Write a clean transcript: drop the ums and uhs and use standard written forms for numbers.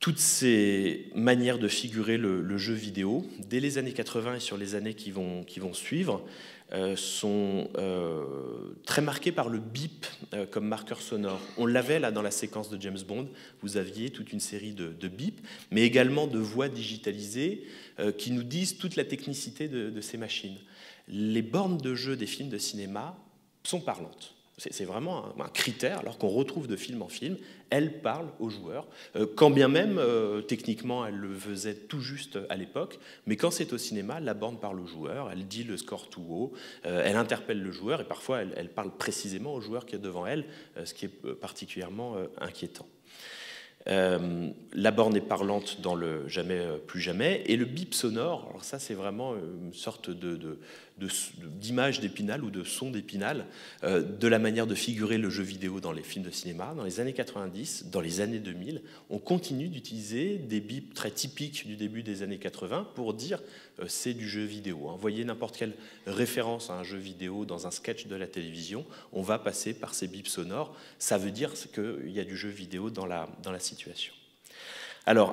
toutes ces manières de figurer le jeu vidéo, dès les années 80 et sur les années qui vont suivre, sont très marquées par le bip comme marqueur sonore. On l'avait là dans la séquence de James Bond, vous aviez toute une série de bips, mais également de voix digitalisées qui nous disent toute la technicité de ces machines. Les bornes de jeu des films de cinéma sont parlantes. C'est vraiment un critère, alors qu'on retrouve de film en film, elle parle aux joueurs, quand bien même, techniquement, elle le faisait tout juste à l'époque, mais quand c'est au cinéma, la borne parle aux joueurs, elle dit le score tout haut, elle interpelle le joueur, et parfois elle parle précisément au joueur qui est devant elle, ce qui est particulièrement inquiétant. La borne est parlante dans le jamais plus jamais, et le bip sonore, alors ça c'est vraiment une sorte d'image d'Épinal ou de son d'Épinal de la manière de figurer le jeu vidéo dans les films de cinéma. Dans les années 90, dans les années 2000, on continue d'utiliser des bips très typiques du début des années 80 pour dire c'est du jeu vidéo. Vous voyez n'importe quelle référence à un jeu vidéo dans un sketch de la télévision, on va passer par ces bips sonores. Ça veut dire qu'il y a du jeu vidéo dans la situation. Alors,